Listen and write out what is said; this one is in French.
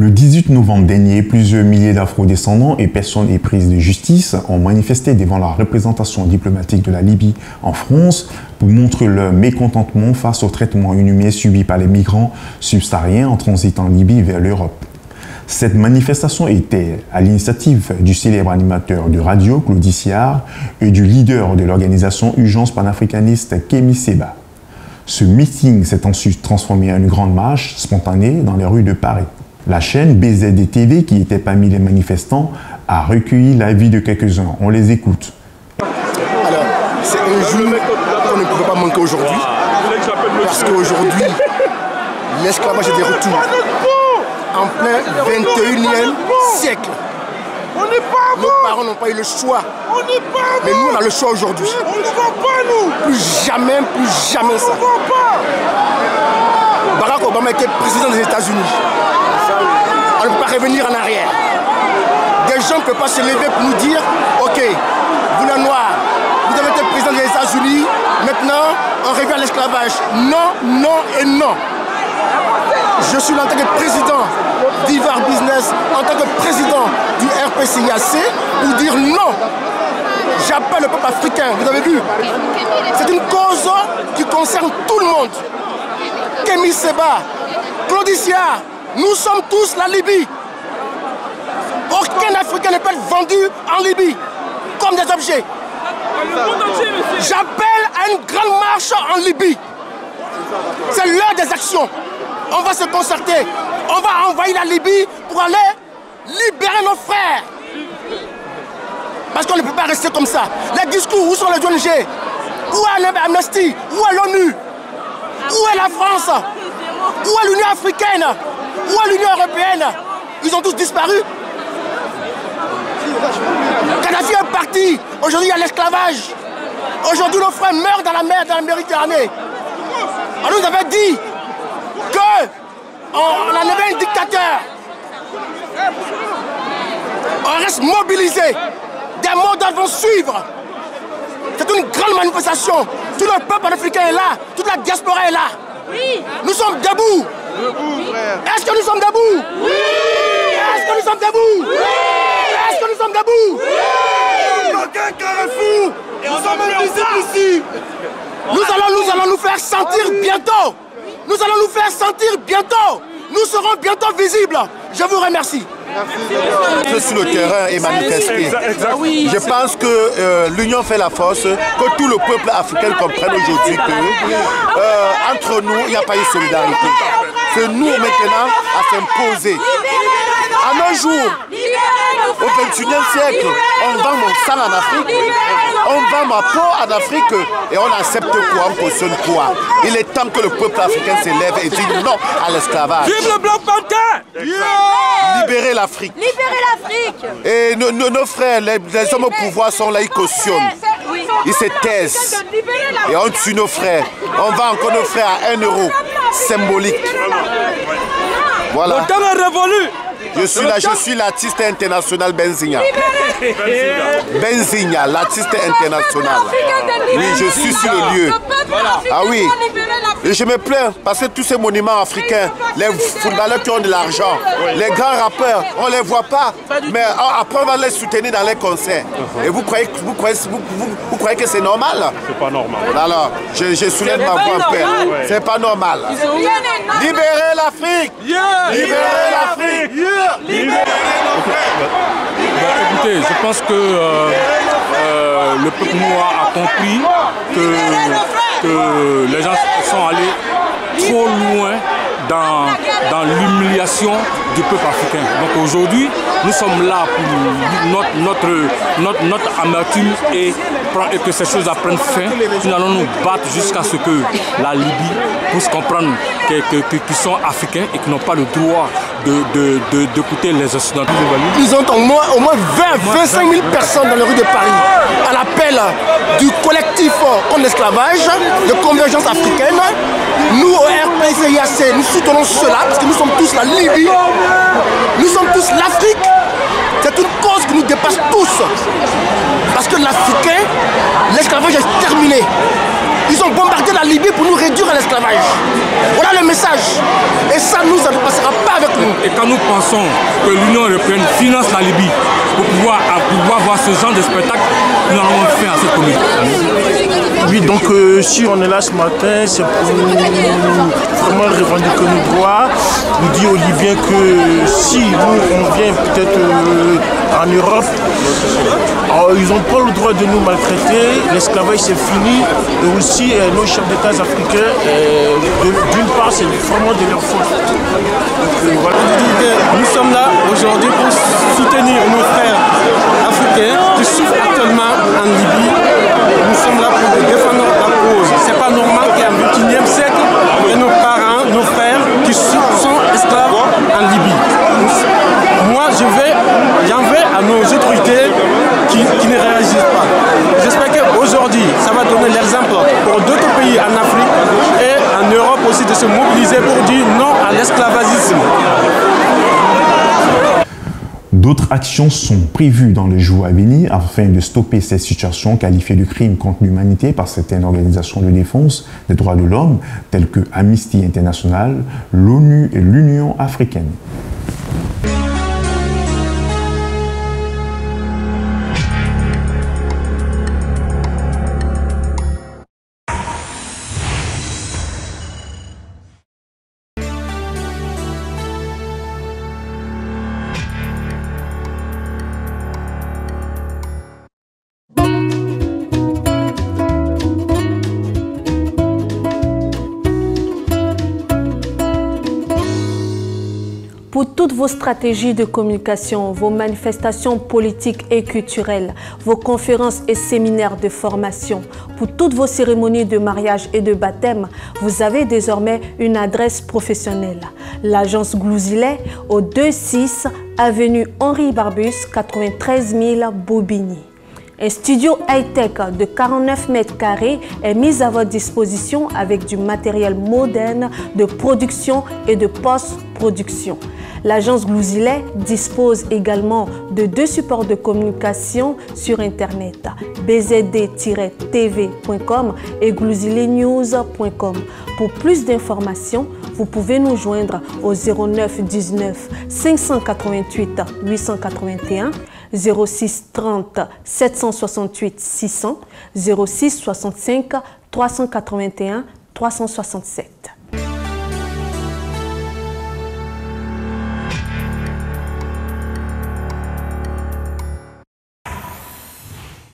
Le 18 novembre dernier, plusieurs milliers d'Afro-descendants et personnes éprises de justice ont manifesté devant la représentation diplomatique de la Libye en France pour montrer leur mécontentement face au traitement inhumain subi par les migrants subsahariens en transit en Libye vers l'Europe. Cette manifestation était à l'initiative du célèbre animateur de radio, Claudie Siard, et du leader de l'organisation Urgence panafricaniste, Kémy Séba. Ce meeting s'est ensuite transformé en une grande marche spontanée dans les rues de Paris. La chaîne BZD-TV, qui était parmi les manifestants, a recueilli l'avis de quelques-uns. On les écoute. Alors, c'est un jour qu'on ne pouvait pas manquer aujourd'hui, parce qu'aujourd'hui, l'esclavage est de retour. En plein 21e siècle. Nos parents n'ont pas eu le choix. Mais nous, on a le choix aujourd'hui. Plus jamais ça. Barack Obama était président des États-Unis. On ne peut pas revenir en arrière. Des gens ne peuvent pas se lever pour nous dire, ok, vous les Noirs, vous avez été président des États-Unis, maintenant on revient à l'esclavage. Non, non et non. Je suis là en tant que président d'Ivar Business, en tant que président du RPCIAC, pour dire non. J'appelle le peuple africain, vous avez vu. C'est une cause qui concerne tout le monde. Kémy Séba, Claudie Siard, nous sommes tous la Libye. Aucun Africain ne peut être vendu en Libye comme des objets. J'appelle à une grande marche en Libye. C'est l'heure des actions. On va se concerter. On va envahir la Libye pour aller libérer nos frères. Parce qu'on ne peut pas rester comme ça. Les discours, où sont les ONG? Où est Amnesty? Où est l'ONU? Où est la France? Où est l'Union africaine? Où est l'Union européenne? Ils ont tous disparu. Kadhafi est parti. Aujourd'hui, il y a l'esclavage. Aujourd'hui, nos frères meurent dans la mer, dans la Méditerranée. On nous avait dit qu'on enlevait un dictateur. On reste mobilisé. Des mots d'ordre vont suivre. C'est une grande manifestation. Tout le peuple africain est là. Toute la diaspora est là. Oui. Nous sommes debout. Est-ce que nous sommes debout? Oui. Est-ce que nous sommes debout? Oui. Est-ce que nous sommes debout? Oui. Aucun carrefour. Et nous sommes ici. Nous allons nous faire sentir bientôt. Nous allons nous faire sentir bientôt. Nous serons bientôt visibles. Je vous remercie. Sur le terrain et manifester. Je pense que l'union fait la force, que tout le peuple africain comprenne aujourd'hui que entre nous, il n'y a pas eu solidarité. C'est nous maintenant à s'imposer. À nos jours, au XXIe siècle, on vend mon sang en Afrique, on vend ma peau en Afrique et on accepte quoi, on cautionne quoi. Il est temps que le peuple africain s'élève et dise non à l'esclavage. Vive le Black Panther! Libérer l'Afrique. Libérer l'Afrique. Et nos frères, les hommes au pouvoir sont là, ils cautionnent. Ils se taisent. Et on tue nos frères. On vend encore nos frères à 1 euro. Symbolique. Voilà. Le temps est révolu. Je suis l'artiste international Benzinga. Benzinga, l'artiste international. Oui, je suis sur le lieu. Ah oui. Et je me plains parce que tous ces monuments africains, les footballeurs qui ont de l'argent, les grands rappeurs, on ne les voit pas. Mais après, on va les soutenir dans les concerts. Et vous croyez que c'est normal? C'est pas normal. Alors, je soulève ma voix en paix. C'est pas normal. Libérez l'Afrique! Libérez l'Afrique! Écoutez, je pense que le peuple noir a compris que les gens sont allés trop loin dans l'humiliation du peuple africain. Donc aujourd'hui, nous sommes là pour notre amertume et que ces choses prennent fin. Nous allons nous battre jusqu'à ce que la Libye puisse comprendre qu'ils sont africains et qu'ils n'ont pas le droit d'écouter les Occidentaux. Ils ont au moins 20-25 000 personnes dans les rues de Paris à l'appel du collectif contre l'esclavage, de Convergence africaine. Nous, au RPCIAC, nous soutenons cela parce que nous sommes tous la Libye, nous sommes tous l'Afrique. C'est une cause qui nous dépasse tous. Parce que l'Africain, l'esclavage est terminé. Ils ont bombardé la Libye pour nous réduire à l'esclavage. Voilà le message. Et ça, nous, ça ne passera pas avec nous. Et quand nous pensons que l'Union européenne finance la Libye pour pouvoir voir ce genre de spectacle, nous allons faire à cette communauté. Oui, donc si on est là ce matin, c'est pour vraiment revendiquer nos droits. Nous dire aux Libyens que si nous, on vient peut-être en Europe, ils n'ont pas le droit de nous maltraiter, l'esclavage c'est fini, et aussi nos chefs d'État africains, d'une part c'est vraiment de leur faute. Voilà. Nous sommes là aujourd'hui pour soutenir nos frères africains qui souffrent actuellement en Libye. Nous sommes là pour défendre la cause. C'est pas normal qu'en XXIe siècle, et nos parents, nos frères qui sont esclaves en Libye. Moi, j'en vais à nos autorités qui ne réagissent pas. J'espère qu'aujourd'hui, ça va donner l'exemple pour d'autres pays en Afrique et en Europe aussi de se mobiliser pour dire non à l'esclavagisme. D'autres actions sont prévues dans les jours à venir afin de stopper cette situation qualifiée de crime contre l'humanité par certaines organisations de défense des droits de l'homme telles que Amnesty International, l'ONU et l'Union africaine. Pour toutes vos stratégies de communication, vos manifestations politiques et culturelles, vos conférences et séminaires de formation, pour toutes vos cérémonies de mariage et de baptême, vous avez désormais une adresse professionnelle. L'agence Glouzilet au 26 avenue Henri Barbus, 93 000 Bobigny. Un studio high-tech de 49 mètres carrés est mis à votre disposition avec du matériel moderne de production et de post-production. L'agence Glouzilet dispose également de 2 supports de communication sur Internet, bzd-tv.com et glouziletnews.com. Pour plus d'informations, vous pouvez nous joindre au 09 19 588 881, 06 30 768 600, 06 65 381 367.